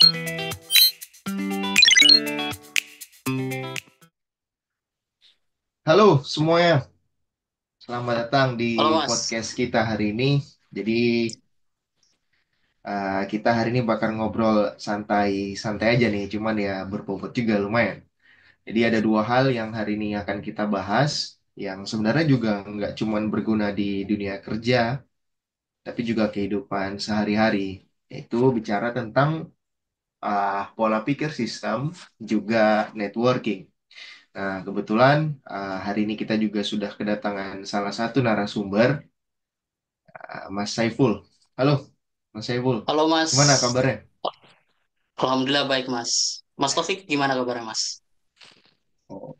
Halo semuanya, selamat datang di Halo Mas. podcast kita hari ini. Jadi kita hari ini bakal ngobrol santai-santai aja nih, cuman ya berbobot juga lumayan. Jadi ada dua hal yang hari ini akan kita bahas, yang sebenarnya juga nggak cuman berguna di dunia kerja, tapi juga kehidupan sehari-hari. Yaitu bicara tentang pola pikir sistem, juga networking. Nah, kebetulan hari ini kita juga sudah kedatangan salah satu narasumber. Mas Saiful. Halo, Mas Saiful. Halo Mas. Gimana kabarnya? Alhamdulillah baik Mas. Mas Taufik gimana kabarnya Mas? Oh,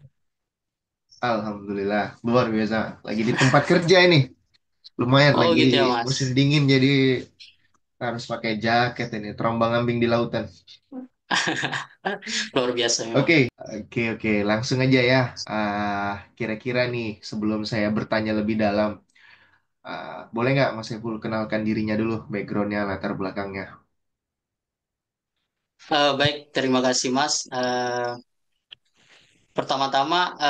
Alhamdulillah, luar biasa. Lagi di tempat kerja ini. Lumayan Oh lagi gitu ya musim Mas. dingin jadi harus pakai jaket ini, terombang-ambing di lautan. Luar biasa memang. Oke, oke. Langsung aja ya. Kira-kira nih sebelum saya bertanya lebih dalam, boleh nggak Mas Saiful kenalkan dirinya dulu, backgroundnya, latar belakangnya? Baik, terima kasih Mas. Pertama-tama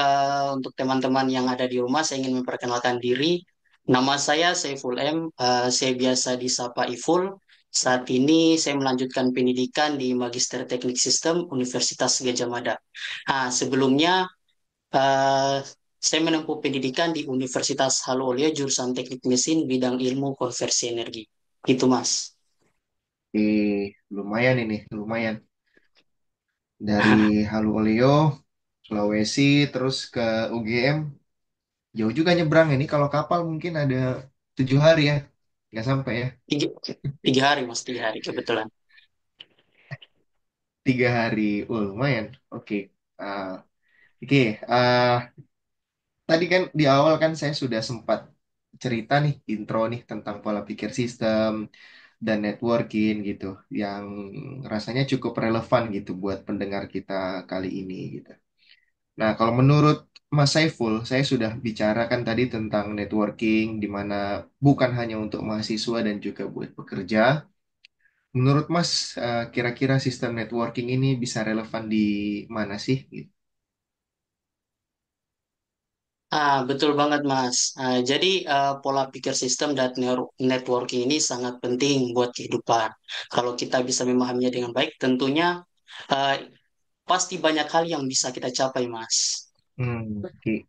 untuk teman-teman yang ada di rumah saya ingin memperkenalkan diri. Nama saya Saiful M. Saya biasa disapa Iful. Saat ini saya melanjutkan pendidikan di Magister Teknik Sistem Universitas Gajah Mada. Sebelumnya Eh, saya menempuh pendidikan di Universitas Halu Oleo jurusan Teknik Mesin bidang ilmu konversi energi. Gitu, Mas. Lumayan ini, lumayan. Dari Haluoleo, Sulawesi, terus ke UGM. Jauh juga nyebrang ini. Kalau kapal mungkin ada 7 hari ya. Nggak sampai ya. Tiga, 3 hari, Mas. 3 hari, kebetulan. 3 hari. Lumayan. Oke. Ah, oke. Tadi kan di awal kan saya sudah sempat cerita nih, intro nih tentang pola pikir sistem dan networking gitu. Yang rasanya cukup relevan gitu buat pendengar kita kali ini gitu. Nah, kalau menurut Mas Saiful, saya sudah bicarakan tadi tentang networking, di mana bukan hanya untuk mahasiswa dan juga buat pekerja. Menurut Mas, kira-kira sistem networking ini bisa relevan di mana sih? Gitu. Betul banget, Mas. Jadi, pola pikir sistem dan networking ini sangat penting buat kehidupan. Kalau kita bisa memahaminya dengan baik, tentunya uh, pasti banyak hal yang bisa kita capai, Mas. Oke.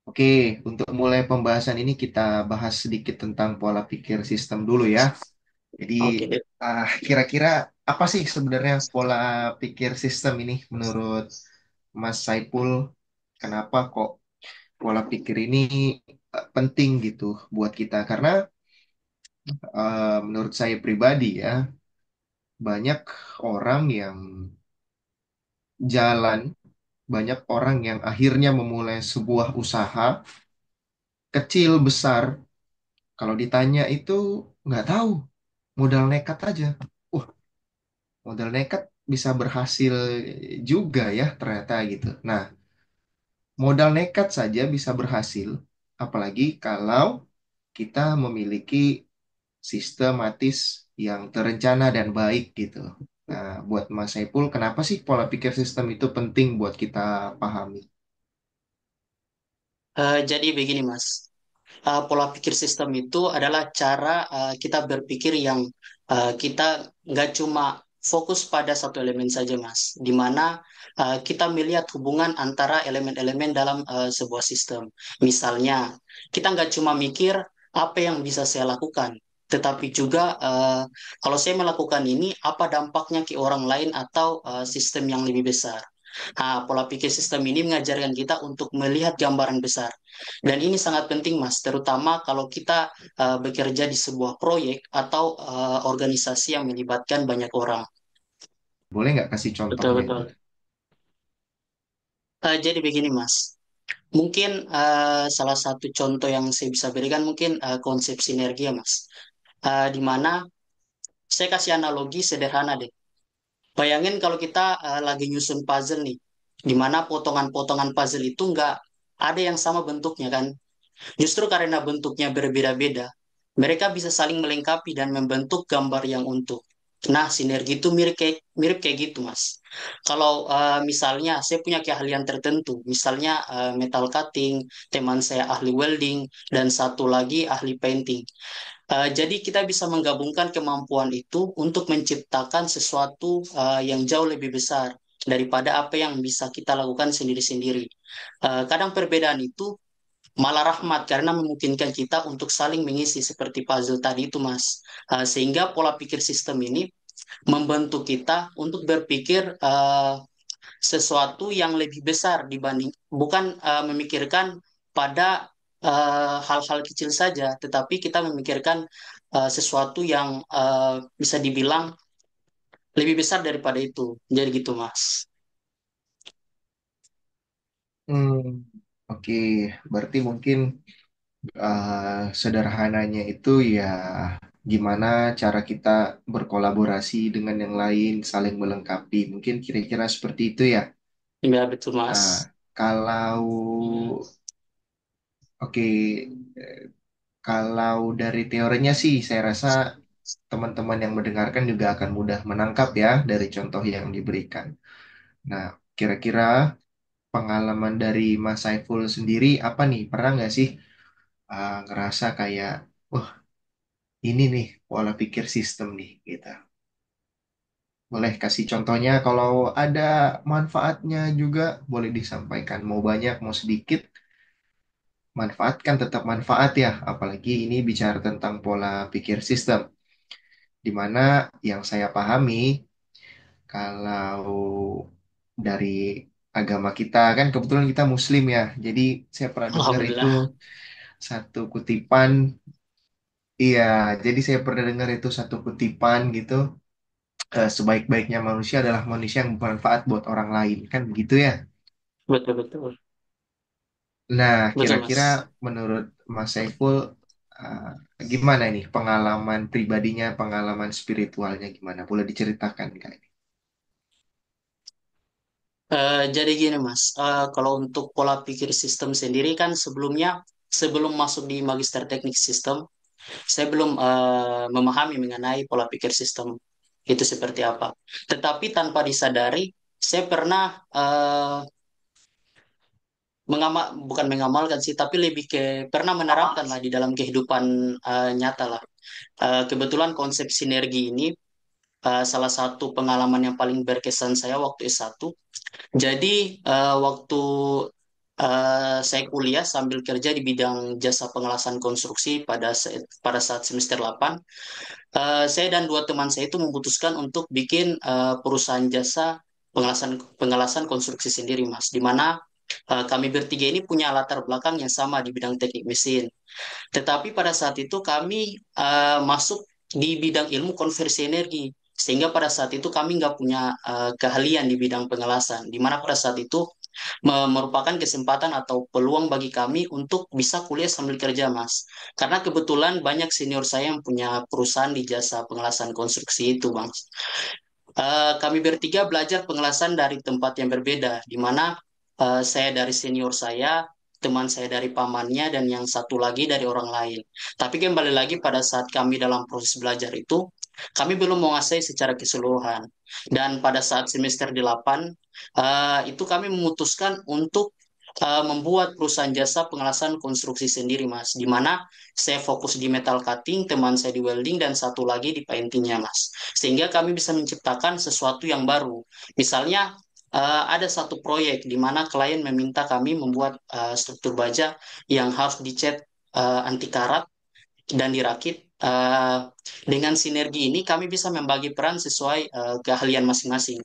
Oke, untuk mulai pembahasan ini kita bahas sedikit tentang pola pikir sistem dulu ya. Jadi, Oke. kira-kira apa sih sebenarnya pola pikir sistem ini menurut Mas Saiful? Kenapa kok pola pikir ini penting gitu buat kita? Karena menurut saya pribadi ya, banyak orang yang jalan, banyak orang yang akhirnya memulai sebuah usaha kecil besar. Kalau ditanya itu nggak tahu, modal nekat aja. Wah, modal nekat bisa berhasil juga ya ternyata gitu. Nah, modal nekat saja bisa berhasil, apalagi kalau kita memiliki sistematis yang terencana dan baik gitu. Nah, buat Mas Saiful, kenapa sih pola pikir sistem itu penting buat kita pahami? Jadi begini, Mas. Pola pikir sistem itu adalah cara kita berpikir yang kita nggak cuma fokus pada satu elemen saja, Mas. Di mana kita melihat hubungan antara elemen-elemen dalam sebuah sistem. Misalnya, kita nggak cuma mikir apa yang bisa saya lakukan, tetapi juga kalau saya melakukan ini, apa dampaknya ke orang lain atau sistem yang lebih besar. Pola pikir sistem ini mengajarkan kita untuk melihat gambaran besar. Dan ini sangat penting, Mas, terutama kalau kita bekerja di sebuah proyek atau organisasi yang melibatkan banyak orang. Boleh nggak kasih Betul, contohnya itu? betul. Jadi begini, Mas. Mungkin salah satu contoh yang saya bisa berikan mungkin konsep sinergi ya, Mas. Di mana saya kasih analogi sederhana deh. Bayangin kalau kita lagi nyusun puzzle nih, di mana potongan-potongan puzzle itu nggak ada yang sama bentuknya kan. Justru karena bentuknya berbeda-beda, mereka bisa saling melengkapi dan membentuk gambar yang utuh. Nah, sinergi itu mirip kayak gitu, Mas. Kalau misalnya saya punya keahlian tertentu, misalnya metal cutting, teman saya ahli welding, dan satu lagi ahli painting. Jadi kita bisa menggabungkan kemampuan itu untuk menciptakan sesuatu yang jauh lebih besar daripada apa yang bisa kita lakukan sendiri-sendiri. Kadang perbedaan itu malah rahmat karena memungkinkan kita untuk saling mengisi seperti puzzle tadi itu, Mas. Sehingga pola pikir sistem ini membantu kita untuk berpikir sesuatu yang lebih besar dibanding bukan memikirkan pada hal-hal kecil saja, tetapi kita memikirkan sesuatu yang bisa dibilang lebih besar daripada itu. Jadi gitu, Mas. Hmm, oke, berarti mungkin sederhananya itu ya gimana cara kita berkolaborasi dengan yang lain, saling melengkapi. Mungkin kira-kira seperti itu ya. Ya, betul, Mas. Ah, kalau oke, eh, kalau dari teorinya sih saya rasa teman-teman yang mendengarkan juga akan mudah menangkap ya dari contoh yang diberikan. Nah, kira-kira pengalaman dari Mas Saiful sendiri apa nih? Pernah nggak sih ngerasa kayak, wah ini nih pola pikir sistem nih gitu. Boleh kasih contohnya kalau ada manfaatnya juga boleh disampaikan. Mau banyak, mau sedikit, manfaat kan tetap manfaat ya. Apalagi ini bicara tentang pola pikir sistem. Di mana yang saya pahami kalau dari agama kita kan kebetulan kita Muslim ya. Jadi saya pernah dengar itu Alhamdulillah. satu kutipan. Iya, jadi saya pernah dengar itu satu kutipan gitu. Sebaik-baiknya manusia adalah manusia yang bermanfaat buat orang lain kan begitu ya. Betul, betul. Nah, Betul, kira-kira Mas. menurut Mas Saiful uh, gimana nih pengalaman pribadinya, pengalaman spiritualnya gimana? Boleh diceritakan kak ini? Jadi gini, Mas. Kalau untuk pola pikir sistem sendiri kan sebelumnya, sebelum masuk di Magister Teknik Sistem, saya belum memahami mengenai pola pikir sistem itu seperti apa. Tetapi tanpa disadari, saya pernah bukan mengamalkan sih, tapi lebih ke pernah menerapkan lah di dalam kehidupan nyata lah. Kebetulan konsep sinergi ini salah satu pengalaman yang paling berkesan saya waktu S1. Jadi waktu saya kuliah sambil kerja di bidang jasa pengelasan konstruksi pada saat semester 8. Saya dan dua teman saya itu memutuskan untuk bikin perusahaan jasa pengelasan konstruksi sendiri, Mas. Di mana kami bertiga ini punya latar belakang yang sama di bidang teknik mesin. Tetapi pada saat itu kami masuk di bidang ilmu konversi energi. Sehingga pada saat itu kami nggak punya keahlian di bidang pengelasan. Di mana pada saat itu merupakan kesempatan atau peluang bagi kami untuk bisa kuliah sambil kerja, Mas. Karena kebetulan banyak senior saya yang punya perusahaan di jasa pengelasan konstruksi itu, Bang. Kami bertiga belajar pengelasan dari tempat yang berbeda, di mana saya dari senior saya, teman saya dari pamannya, dan yang satu lagi dari orang lain. Tapi kembali lagi pada saat kami dalam proses belajar itu, kami belum menguasai secara keseluruhan. Dan pada saat semester 8, itu kami memutuskan untuk membuat perusahaan jasa pengelasan konstruksi sendiri, Mas. Di mana saya fokus di metal cutting, teman saya di welding, dan satu lagi di paintingnya, Mas. Sehingga kami bisa menciptakan sesuatu yang baru. Misalnya, ada satu proyek di mana klien meminta kami membuat struktur baja yang harus dicat anti karat dan dirakit. Dengan sinergi ini kami bisa membagi peran sesuai keahlian masing-masing.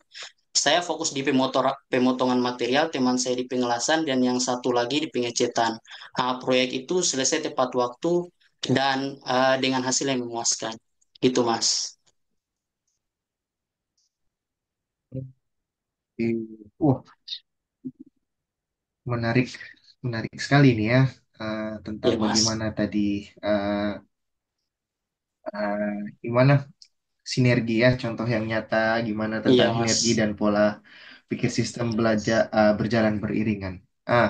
Saya fokus di pemotongan material, teman saya di pengelasan, dan yang satu lagi di pengecetan. Proyek itu selesai tepat waktu dan dengan hasil yang memuaskan. Gitu, Mas. Wah, menarik, menarik sekali nih ya tentang Ya, Mas. bagaimana tadi eh, gimana sinergi ya, contoh yang nyata gimana tentang Iya, sinergi Mas. dan pola pikir sistem belajar berjalan beriringan. Ah,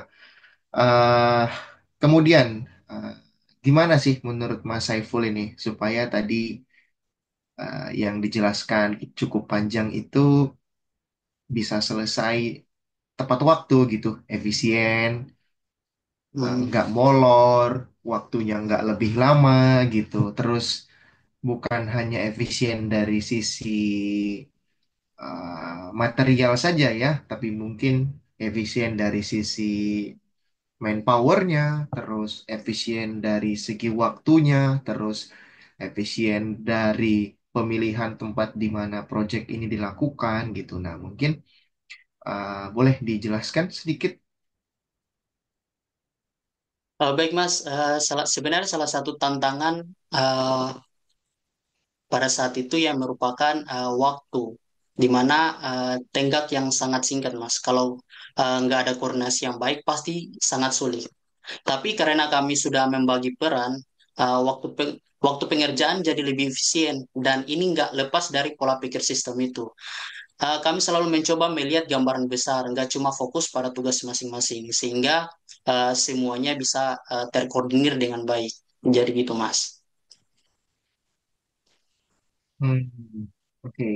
eh, kemudian gimana sih menurut Mas Saiful ini supaya tadi yang dijelaskan cukup panjang itu bisa selesai tepat waktu gitu, efisien, Hmm. nggak molor, waktunya nggak lebih lama gitu. Terus bukan hanya efisien dari sisi material saja ya, tapi mungkin efisien dari sisi manpowernya, terus efisien dari segi waktunya, terus efisien dari pemilihan tempat di mana proyek ini dilakukan gitu. Nah, mungkin boleh dijelaskan sedikit. Baik Mas, sebenarnya salah satu tantangan eh, pada saat itu yang merupakan waktu, di mana tenggat yang sangat singkat Mas. Kalau nggak ada koordinasi yang baik, pasti sangat sulit. Tapi karena kami sudah membagi peran, waktu pengerjaan jadi lebih efisien dan ini nggak lepas dari pola pikir sistem itu. Kami selalu mencoba melihat gambaran besar, nggak cuma fokus pada tugas masing-masing, sehingga semuanya bisa terkoordinir dengan baik. Jadi gitu, Mas. Hmm, oke.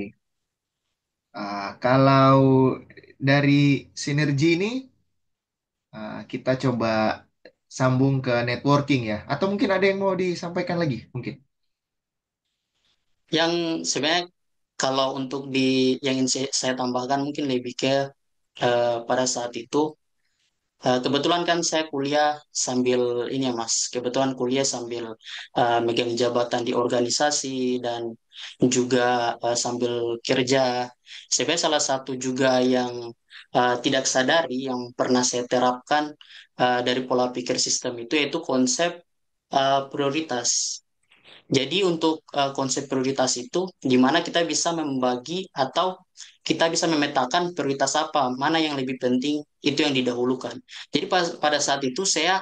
Kalau dari sinergi ini, kita coba sambung ke networking ya. Atau mungkin ada yang mau disampaikan lagi, mungkin. Yang sebenarnya kalau untuk yang ingin saya tambahkan mungkin lebih ke pada saat itu kebetulan kan saya kuliah sambil ini ya Mas, kebetulan kuliah sambil megang jabatan di organisasi dan juga sambil kerja. Sebenarnya salah satu juga yang tidak sadari yang pernah saya terapkan dari pola pikir sistem itu yaitu konsep prioritas. Jadi untuk konsep prioritas itu, di mana kita bisa membagi atau kita bisa memetakan prioritas apa, mana yang lebih penting, itu yang didahulukan. Jadi pada saat itu saya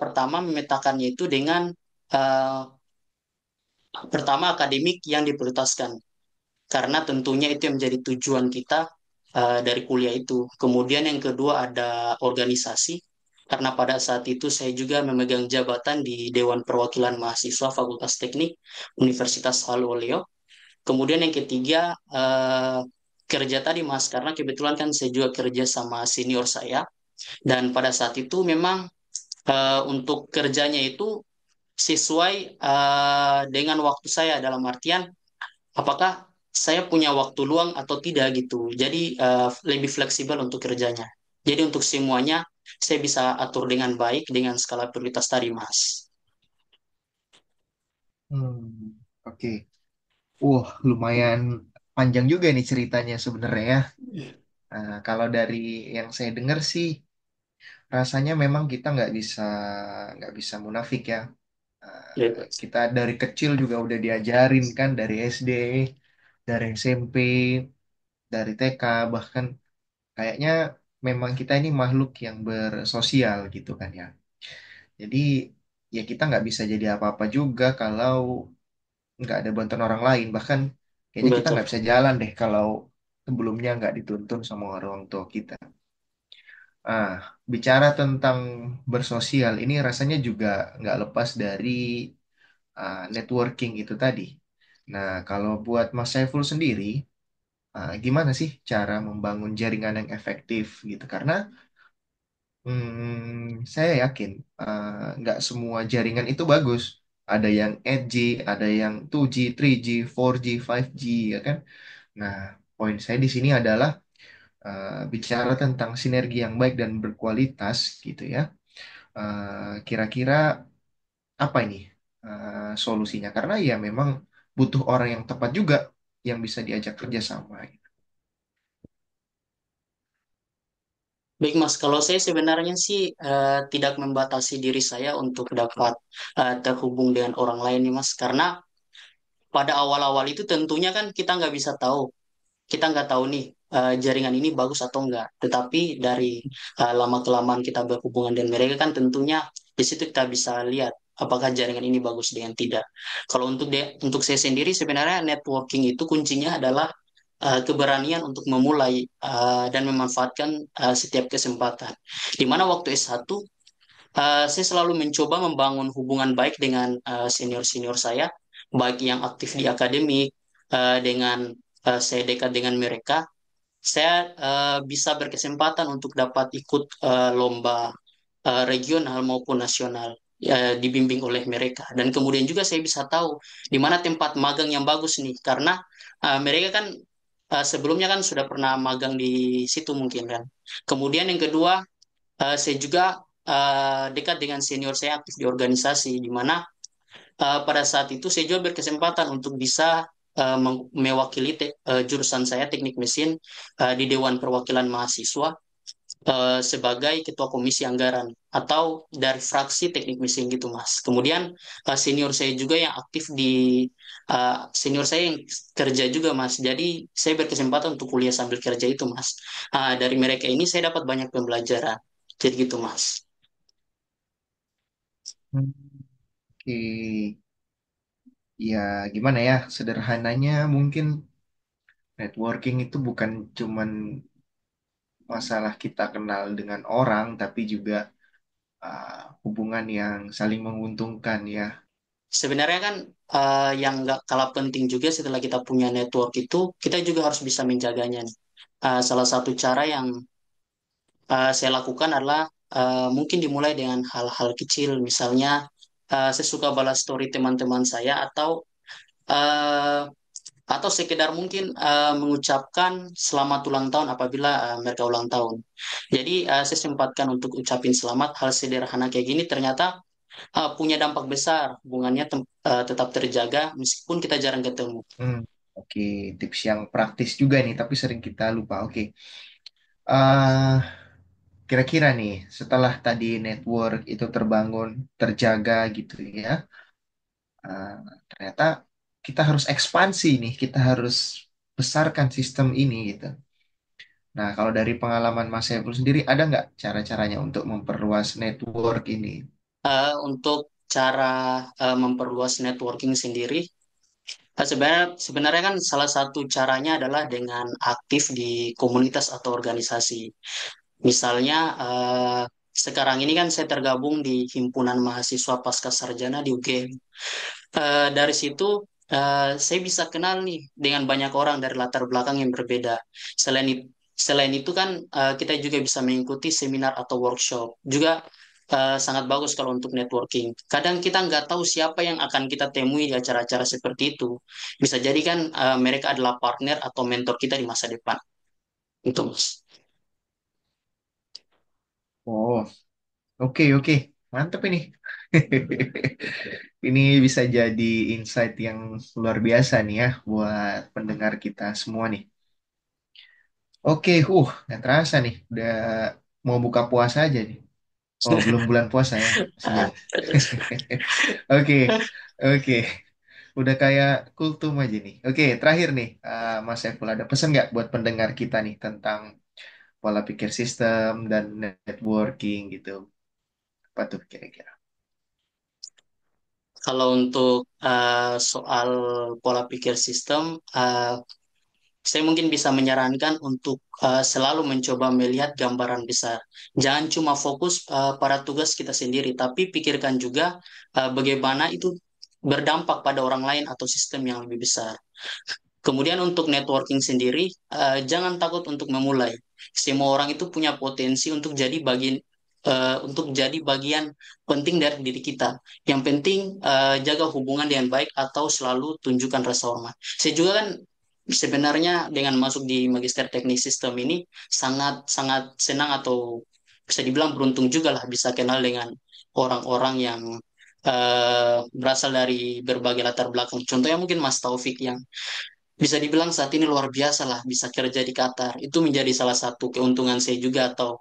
pertama memetakannya itu dengan uh, pertama akademik yang diprioritaskan, karena tentunya itu yang menjadi tujuan kita dari kuliah itu. Kemudian yang kedua ada organisasi, karena pada saat itu saya juga memegang jabatan di Dewan Perwakilan Mahasiswa Fakultas Teknik Universitas Aluleo. Kemudian yang ketiga kerja tadi Mas, karena kebetulan kan saya juga kerja sama senior saya dan pada saat itu memang untuk kerjanya itu sesuai dengan waktu saya dalam artian apakah saya punya waktu luang atau tidak gitu. Jadi lebih fleksibel untuk kerjanya. Jadi untuk semuanya saya bisa atur dengan baik dengan skala prioritas tadi Mas. Oke. Lumayan panjang juga nih ceritanya sebenarnya ya. Kalau dari yang saya dengar sih, rasanya memang kita nggak bisa munafik ya. Kita dari kecil juga udah diajarin kan dari SD, dari SMP, dari TK, bahkan kayaknya memang kita ini makhluk yang bersosial gitu kan ya. Jadi ya kita nggak bisa jadi apa-apa juga kalau nggak ada bantuan orang lain. Bahkan kayaknya kita Betul. nggak bisa jalan deh kalau sebelumnya nggak dituntun sama orang tua kita. Ah, bicara tentang bersosial, ini rasanya juga nggak lepas dari networking itu tadi. Nah, kalau buat Mas Saiful sendiri, gimana sih cara membangun jaringan yang efektif gitu? Karena saya yakin nggak semua jaringan itu bagus. Ada yang 8G, ada yang 2G, 3G, 4G, 5G, ya kan? Nah, poin saya di sini adalah bicara tentang sinergi yang baik dan berkualitas gitu ya. Kira-kira apa ini solusinya? Karena ya memang butuh orang yang tepat juga yang bisa diajak kerjasama. Baik Mas, kalau saya sebenarnya sih tidak membatasi diri saya untuk dapat terhubung dengan orang lain nih Mas, karena pada awal-awal itu tentunya kan kita nggak bisa tahu, kita nggak tahu nih jaringan ini bagus atau enggak. Tetapi dari lama-kelamaan kita berhubungan dengan mereka kan tentunya di situ kita bisa lihat apakah jaringan ini bagus dengan tidak. Kalau untuk saya sendiri sebenarnya networking itu kuncinya adalah keberanian untuk memulai dan memanfaatkan setiap kesempatan. Di mana waktu S1 saya selalu mencoba membangun hubungan baik dengan senior-senior saya baik yang aktif di akademik, dengan saya dekat dengan mereka, saya bisa berkesempatan untuk dapat ikut lomba regional maupun nasional, dibimbing oleh mereka. Dan kemudian juga saya bisa tahu di mana tempat magang yang bagus nih, karena mereka kan sebelumnya kan sudah pernah magang di situ mungkin kan. Kemudian yang kedua, saya juga dekat dengan senior saya aktif di organisasi, di mana pada saat itu saya juga berkesempatan untuk bisa mewakili jurusan saya teknik mesin di Dewan Perwakilan Mahasiswa sebagai ketua komisi anggaran atau dari fraksi teknik mesin gitu Mas. Kemudian senior saya juga yang aktif di senior saya yang kerja juga Mas. Jadi saya berkesempatan untuk kuliah sambil kerja itu Mas. Dari mereka ini saya dapat banyak pembelajaran. Jadi gitu Mas. Hmm, oke, ya gimana ya? Sederhananya mungkin networking itu bukan cuman masalah kita kenal dengan orang, tapi juga hubungan yang saling menguntungkan ya. Sebenarnya kan yang nggak kalah penting juga setelah kita punya network itu, kita juga harus bisa menjaganya nih. Salah satu cara yang saya lakukan adalah mungkin dimulai dengan hal-hal kecil, misalnya saya suka balas story teman-teman saya uh, atau sekedar mungkin mengucapkan selamat ulang tahun apabila mereka ulang tahun. Jadi saya sempatkan untuk ucapin selamat, hal sederhana kayak gini ternyata punya dampak besar, hubungannya tetap terjaga meskipun kita jarang ketemu. Hmm, oke, tips yang praktis juga nih, tapi sering kita lupa. Oke. Ah, kira-kira nih, setelah tadi network itu terbangun, terjaga gitu ya, ah, ternyata kita harus ekspansi nih, kita harus besarkan sistem ini gitu. Nah, kalau dari pengalaman Mas Saiful sendiri, ada nggak cara-caranya untuk memperluas network ini? Untuk cara memperluas networking sendiri, sebenarnya sebenarnya kan salah satu caranya adalah dengan aktif di komunitas atau organisasi. Misalnya sekarang ini kan saya tergabung di himpunan mahasiswa pasca sarjana di UGM. Dari situ saya bisa kenal nih dengan banyak orang dari latar belakang yang berbeda. Selain itu kan kita juga bisa mengikuti seminar atau workshop. Juga sangat bagus kalau untuk networking. Kadang kita nggak tahu siapa yang akan kita temui di acara-acara seperti itu. Bisa jadi kan mereka adalah partner atau mentor kita di masa depan. Itu Mas. Oh, oke, oke. Mantep ini. Ini bisa jadi insight yang luar biasa nih ya buat pendengar kita semua nih. Oke, nggak terasa nih. Udah mau buka puasa aja nih. Oh, belum bulan puasa ya. Masih Ah, jauh. Oke, oke. Udah kayak kultum aja nih. Oke, terakhir nih, Mas Saiful, ada pesan nggak buat pendengar kita nih tentang pola pikir sistem dan networking gitu? Apa tuh kira-kira? Kalau untuk soal pola pikir sistem, saya mungkin bisa menyarankan untuk selalu mencoba melihat gambaran besar. Jangan cuma fokus pada tugas kita sendiri, tapi pikirkan juga bagaimana itu berdampak pada orang lain atau sistem yang lebih besar. Kemudian untuk networking sendiri, jangan takut untuk memulai. Semua orang itu punya potensi untuk jadi bagian penting dari diri kita. Yang penting jaga hubungan dengan baik atau selalu tunjukkan rasa hormat. Saya juga kan sebenarnya dengan masuk di Magister Teknik Sistem ini sangat sangat senang atau bisa dibilang beruntung juga lah bisa kenal dengan orang-orang yang berasal dari berbagai latar belakang. Contohnya mungkin Mas Taufik yang bisa dibilang saat ini luar biasa lah bisa kerja di Qatar. Itu menjadi salah satu keuntungan saya juga atau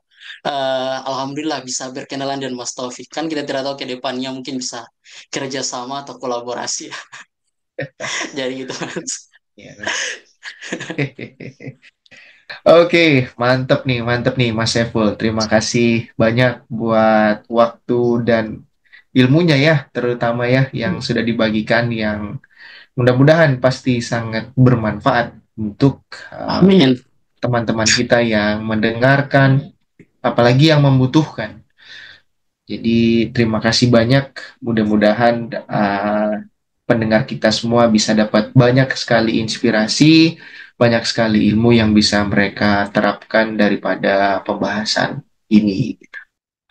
alhamdulillah bisa berkenalan dengan Mas Taufik. Kan kita tidak tahu ke depannya mungkin bisa kerja sama atau kolaborasi. Jadi gitu Mas. Ya. Oke, mantep nih Mas Saiful. Terima kasih banyak buat waktu dan ilmunya ya, terutama ya yang sudah dibagikan yang mudah-mudahan pasti sangat bermanfaat untuk uh, Amin. teman-teman kita yang mendengarkan, apalagi yang membutuhkan. Jadi terima kasih banyak. Mudah-mudahan pendengar kita semua bisa dapat banyak sekali inspirasi, banyak sekali ilmu yang bisa mereka terapkan daripada pembahasan ini.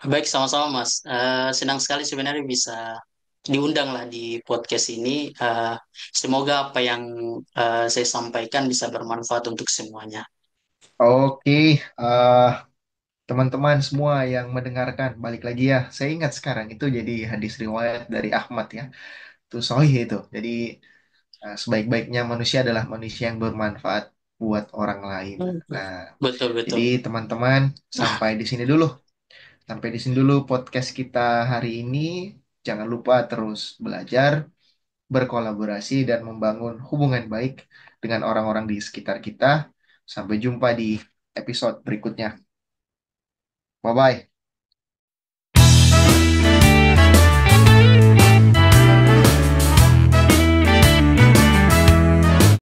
Baik, sama-sama Mas. Senang sekali sebenarnya bisa diundang lah di podcast ini. Semoga apa yang saya sampaikan bisa bermanfaat untuk semuanya. Oke, eh, teman-teman semua yang mendengarkan, balik lagi ya. Saya ingat sekarang itu jadi hadis riwayat dari Ahmad ya. Itu sahih itu. Jadi sebaik-baiknya manusia adalah manusia yang bermanfaat buat orang lain. Nah, Betul, jadi betul. teman-teman sampai di sini dulu. Sampai di sini dulu podcast kita hari ini. Jangan lupa terus belajar, berkolaborasi, dan membangun hubungan baik dengan orang-orang di sekitar kita. Sampai jumpa di episode berikutnya. Bye-bye.